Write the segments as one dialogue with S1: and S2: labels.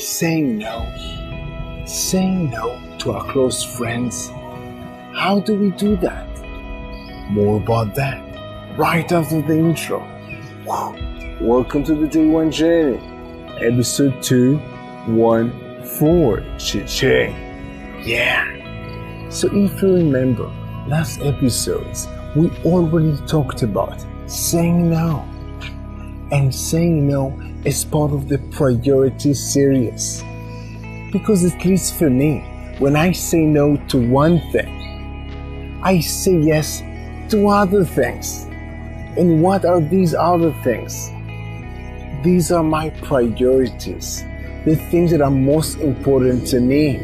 S1: saying no to our close friends. How do we do that? More about that right after the intro. Welcome to the DAY1 Journey, Episode 214. Cha-ching. Yeah. So if you remember, last episodes, we already talked about saying no. And saying no is part of the priority series. Because at least for me, when I say no to one thing, I say yes to other things. And what are these other things? These are my priorities, the things that are most important to me.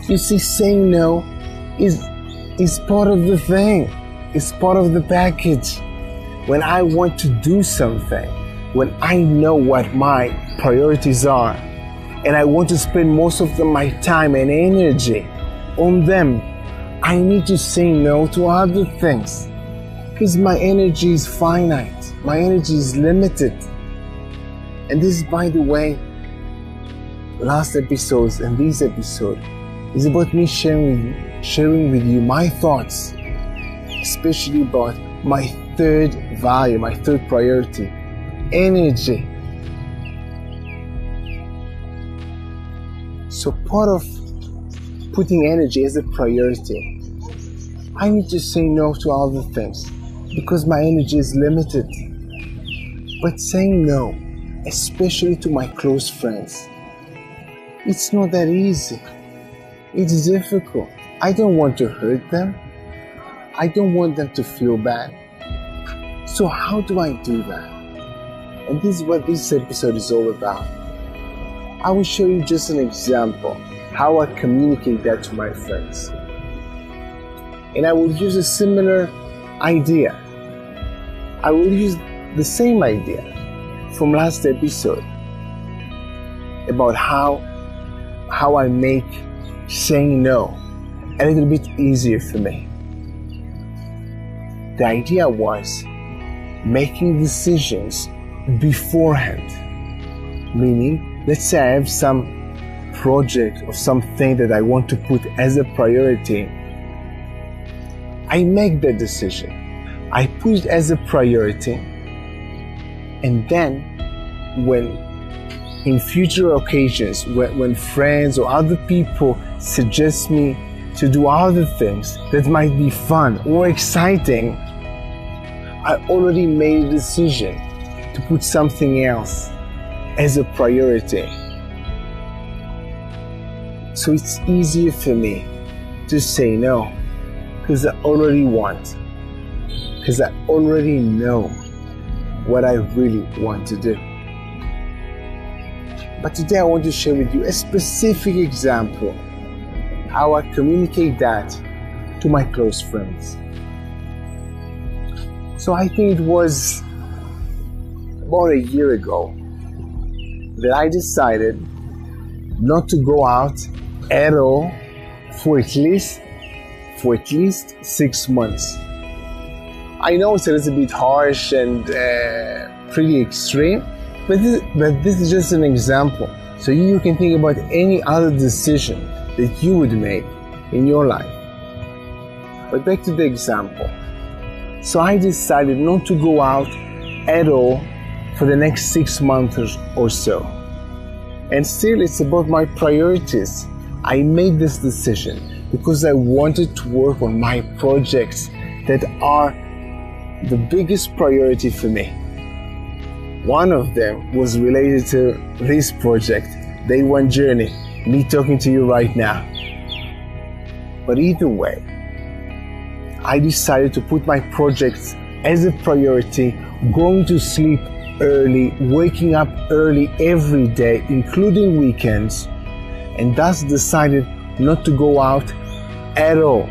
S1: You see, saying no is part of the thing. It's part of the package. When I want to do something, when I know what my priorities are, and I want to spend most of my time and energy on them, I need to say no to other things. Because my energy is finite. My energy is limited. And this, by the way, last episodes and this episode is about me sharing with you my thoughts, especially about my third value, my third priority, energy. So part of putting energy as a priority, I need to say no to other things because my energy is limited. But saying no, especially to my close friends, it's not that easy. It's difficult. I don't want to hurt them. I don't want them to feel bad. So how do I do that? And this is what this episode is all about. I will show you just an example how I communicate that to my friends. And I will use a similar idea. I will use the same idea from last episode about how I make saying no a little bit easier for me. The idea was making decisions beforehand. Meaning, let's say I have some project or something that I want to put as a priority. I make the decision. I put it as a priority. And then when in future occasions, when friends or other people suggest me to do other things that might be fun or exciting, I already made a decision to put something else as a priority. So it's easier for me to say no because I already want, because I already know what I really want to do. But today I want to share with you a specific example how I communicate that to my close friends. So I think it was about a year ago that I decided not to go out at all for at least 6 months. I know it's a little bit harsh and pretty extreme, but this is just an example. So you can think about any other decision that you would make in your life. But back to the example. So I decided not to go out at all for the next 6 months or so. And still, it's about my priorities. I made this decision because I wanted to work on my projects that are the biggest priority for me. One of them was related to this project, DAY1 Journey, me talking to you right now. But either way, I decided to put my projects as a priority, going to sleep early, waking up early every day, including weekends, and thus decided not to go out at all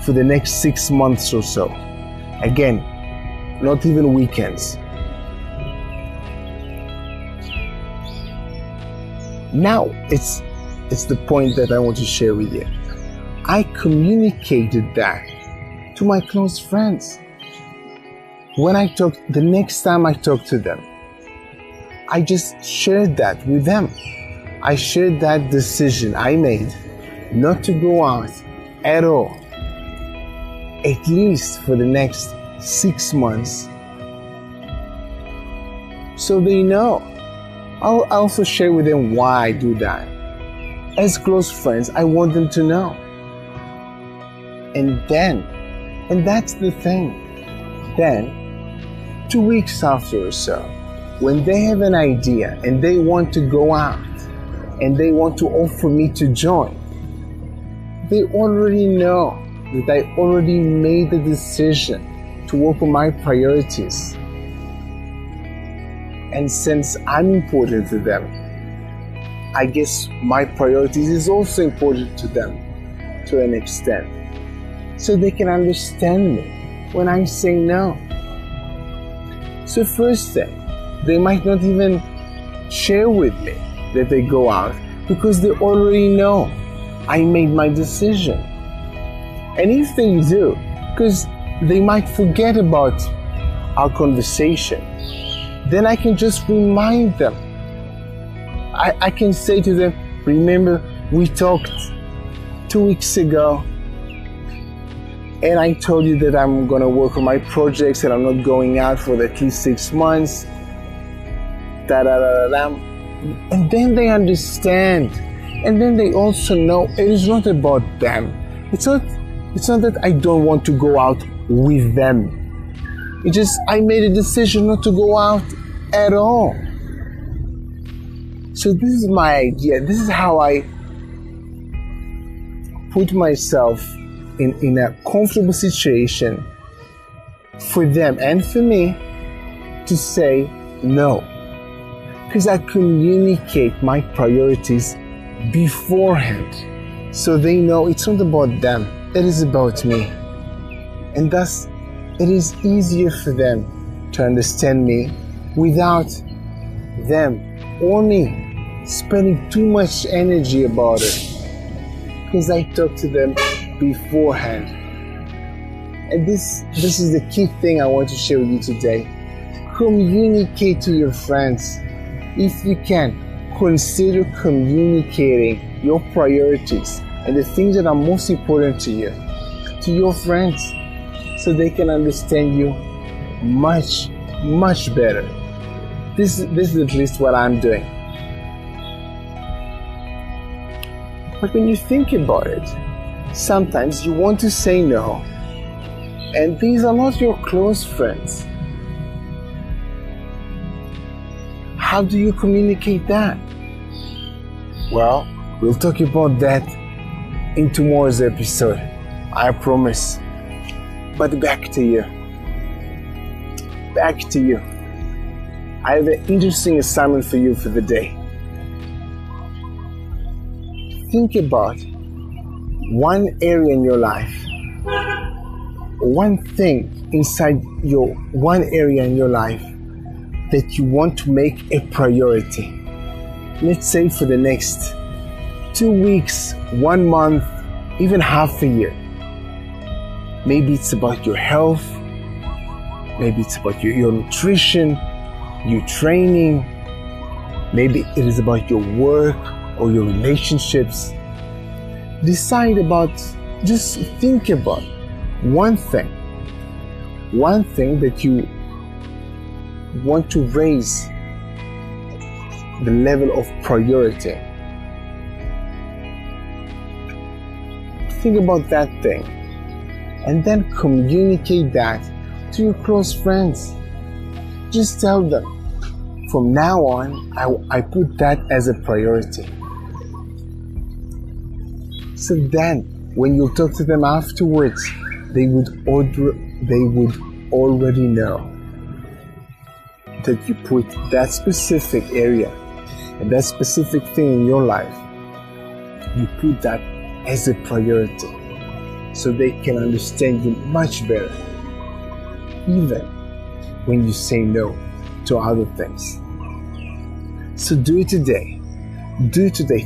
S1: for the next 6 months or so. Again, not even weekends. Now, it's the point that I want to share with you. I communicated that to my close friends. The next time I talked to them, I just shared that with them. I shared that decision I made not to go out at all, at least for the next 6 months, so they know. I'll also share with them why I do that. As close friends, I want them to know. And that's the thing. Then, 2 weeks after or so, when they have an idea and they want to go out and they want to offer me to join, they already know that I already made the decision to work on my priorities. And since I'm important to them, I guess my priorities is also important to them to an extent. So they can understand me when I say no. So first thing, they might not even share with me that they go out because they already know I made my decision. And if they do, because they might forget about our conversation, then I can just remind them. I can say to them, remember we talked 2 weeks ago and I told you that I'm going to work on my projects and I'm not going out for at least 6 months. And then they understand. And then they also know it is not about them. It's not that I don't want to go out with them. It's just I made a decision not to go out at all. So this is my idea. This is how I put myself in a comfortable situation for them and for me to say no. Because I communicate my priorities beforehand. So they know it's not about them. It is about me. And thus, it is easier for them to understand me without them or me spending too much energy about it, because I talk to them beforehand. And this is the key thing I want to share with you today. Communicate to your friends. If you can, consider communicating your priorities and the things that are most important to you to your friends, so they can understand you much, much better. This is at least what I'm doing. But when you think about it, sometimes you want to say no, and these are not your close friends. How do you communicate that? Well, we'll talk about that in tomorrow's episode, I promise. But back to you. I have an interesting assignment for you for the day. Think about one area in your life, one thing inside your one area in your life that you want to make a priority. Let's say for the next 2 weeks, 1 month, even half a year. Maybe it's about your health. Maybe it's about your nutrition, your training. Maybe it is about your work or your relationships. Just think about one thing that you want to raise the level of priority. Think about that thing and then communicate that to your close friends. Just tell them, from now on, I put that as a priority. So then, when you talk to them afterwards, they would already know that you put that specific area and that specific thing in your life, you put that as a priority, so they can understand you much better, even when you say no to other things. So do it today.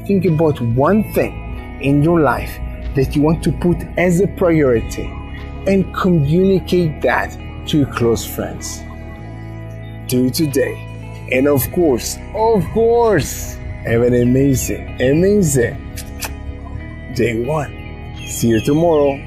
S1: Think about one thing in your life that you want to put as a priority and communicate that to your close friends. Do it today. And of course, have an amazing day one. See you tomorrow.